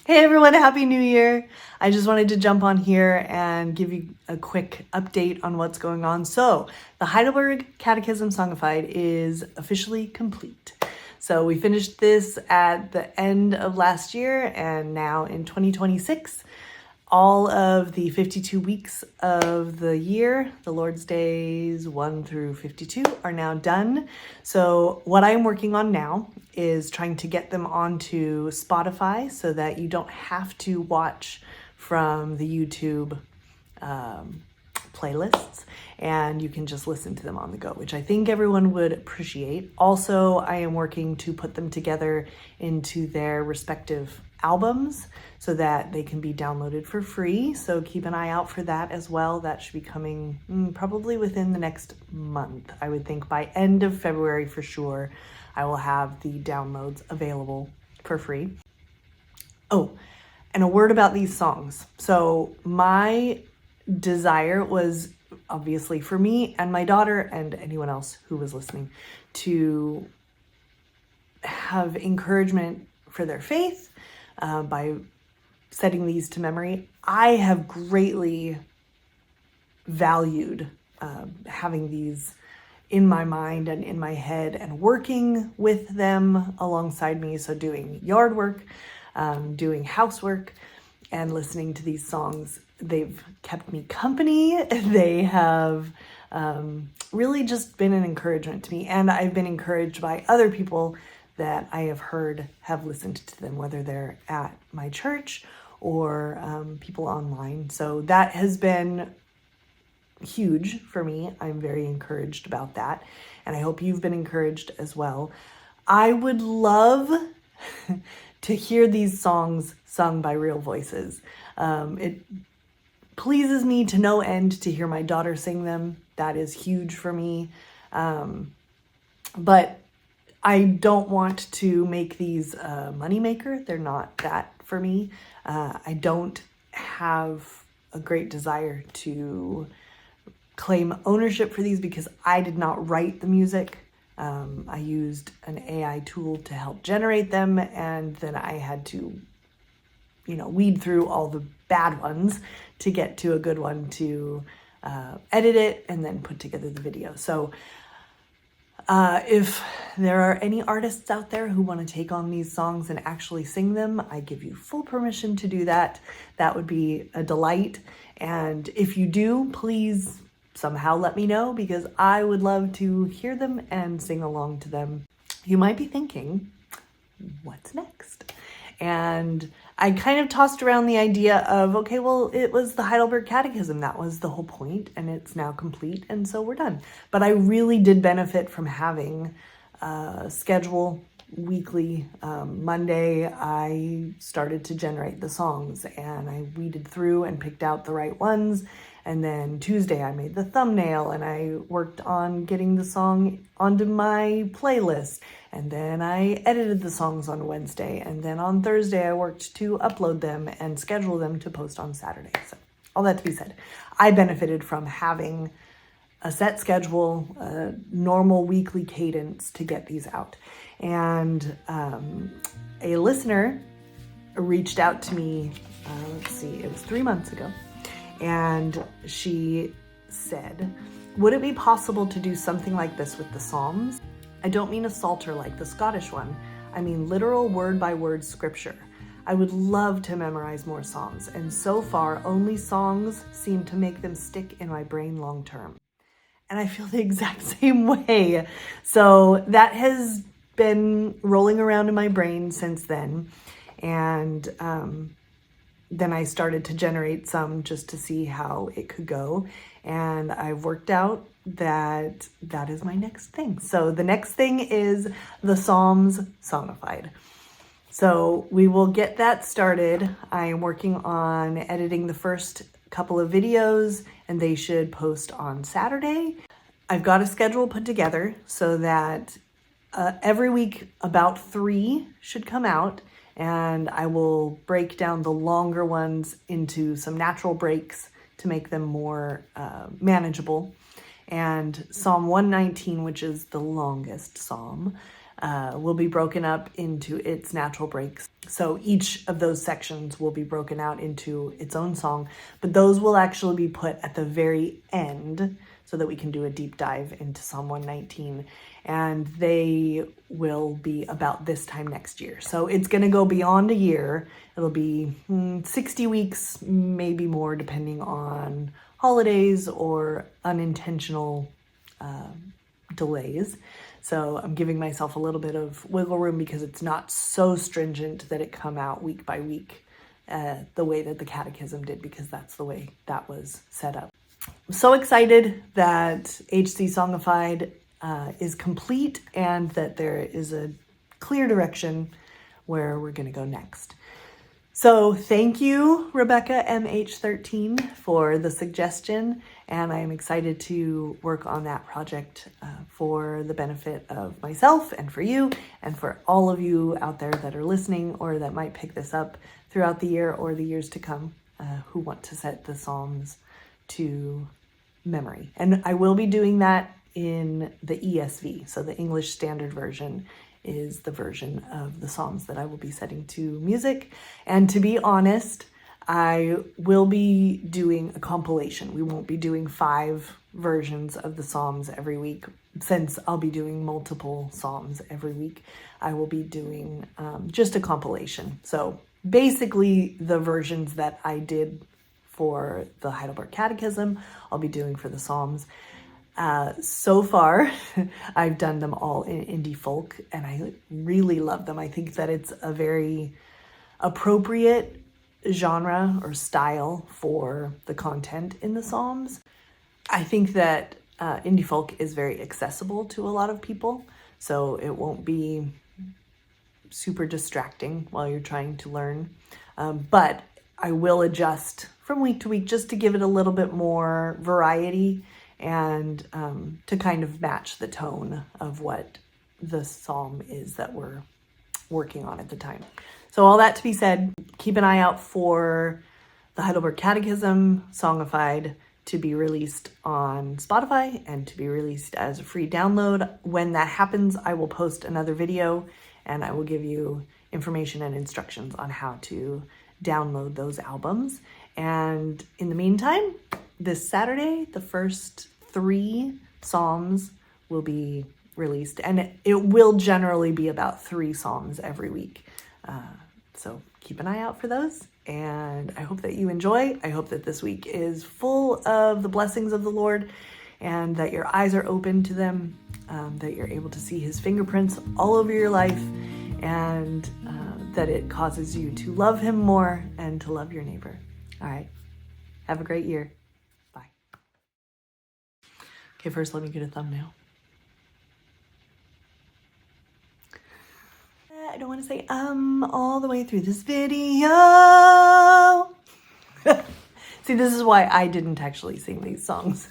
Hey everyone, Happy New Year! I just wanted to jump on here and give you a quick update on what's going on. So, the Heidelberg Catechism Songified is officially complete. So we finished this at the end of last year, and now in 2026, all of the 52 weeks of the year, the Lord's Days 1 through 52, are now done. So what I'm working on now is trying to get them onto Spotify so that you don't have to watch from the YouTube playlists, and you can just listen to them on the go, which I think everyone would appreciate. Also, I am working to put them together into their respective albums so that they can be downloaded for free. So keep an eye out for that as well. That should be coming probably within the next month. I would think by end of February for sure, I will have the downloads available for free. Oh, and a word about these songs. So my desire was obviously for me and my daughter and anyone else who was listening to have encouragement for their faith by setting these to memory. I have greatly valued having these in my mind and in my head and working with them alongside me. So doing yard work, doing housework, and listening to these songs. They've kept me company. They have really just been an encouragement to me. And I've been encouraged by other people that I have heard have listened to them, whether they're at my church or people online. So that has been huge for me. I'm very encouraged about that. And I hope you've been encouraged as well. I would love to hear these songs sung by real voices. It pleases me to no end to hear my daughter sing them. That is huge for me. But I don't want to make these a moneymaker. They're not that for me. I don't have a great desire to claim ownership for these because I did not write the music. I used an AI tool to help generate them, and then I had to, weed through all the bad ones to get to a good one to edit it and then put together the video. So if there are any artists out there who want to take on these songs and actually sing them, I give you full permission to do that. That would be a delight. And if you do, please somehow let me know, because I would love to hear them and sing along to them. You might be thinking, what's next? And I kind of tossed around the idea of, okay, well, it was the Heidelberg Catechism. That was the whole point, and it's now complete, and so we're done. But I really did benefit from having a schedule weekly. Monday, I started to generate the songs, and I weeded through and picked out the right ones. And then Tuesday, I made the thumbnail, and I worked on getting the song onto my playlist. And then I edited the songs on Wednesday. And then on Thursday, I worked to upload them and schedule them to post on Saturday. So all that to be said, I benefited from having a set schedule, a normal weekly cadence to get these out. And a listener reached out to me, it was 3 months ago. And she said, would it be possible to do something like this with the Psalms? I don't mean a Psalter like the Scottish one. I mean literal word-by-word scripture. I would love to memorize more Psalms, and so far only songs seem to make them stick in my brain long term. And I feel the exact same way. So that has been rolling around in my brain since then. And then I started to generate some just to see how it could go. And I've worked out that that is my next thing. So the next thing is the Psalms Songified. So we will get that started. I am working on editing the first couple of videos, and they should post on Saturday. I've got a schedule put together so that every week about 3 should come out. And I will break down the longer ones into some natural breaks to make them more manageable. And Psalm 119, which is the longest psalm, will be broken up into its natural breaks. So each of those sections will be broken out into its own song, but those will actually be put at the very end so that we can do a deep dive into Psalm 119. And they will be about this time next year. So it's going to go beyond a year. It'll be 60 weeks, maybe more, depending on holidays or unintentional delays. So I'm giving myself a little bit of wiggle room because it's not so stringent that it come out week by week the way that the Catechism did, because that's the way that was set up. I'm so excited that H.C.Songified is complete and that there is a clear direction where we're going to go next. So thank you, Rebecca MH13, for the suggestion, and I am excited to work on that project for the benefit of myself and for you and for all of you out there that are listening or that might pick this up throughout the year or the years to come who want to set the Psalms to memory. And I will be doing that in the ESV, so the English Standard Version is the version of the Psalms that I will be setting to music. And to be honest, I will be doing a compilation. We won't be doing 5 versions of the Psalms every week. Since I'll be doing multiple Psalms every week, I will be doing just a compilation. So basically the versions that I did for the Heidelberg Catechism, I'll be doing for the Psalms. So far, I've done them all in indie folk, and I really love them. I think that it's a very appropriate genre or style for the content in the Psalms. I think that indie folk is very accessible to a lot of people, so it won't be super distracting while you're trying to learn. But I will adjust from week to week just to give it a little bit more variety and to kind of match the tone of what the psalm is that we're working on at the time. So all that to be said, keep an eye out for the Heidelberg Catechism, Songified, to be released on Spotify and to be released as a free download. When that happens, I will post another video and I will give you information and instructions on how to download those albums. And in the meantime, this Saturday, the first 3 psalms will be released, and it will generally be about 3 psalms every week. So keep an eye out for those, and I hope that you enjoy. I hope that this week is full of the blessings of the Lord and that your eyes are open to them, that you're able to see his fingerprints all over your life, and that it causes you to love him more and to love your neighbor. All right. Have a great year. Bye. Okay, first let me get a thumbnail. I don't want to say all the way through this video. See, this is why I didn't actually sing these songs.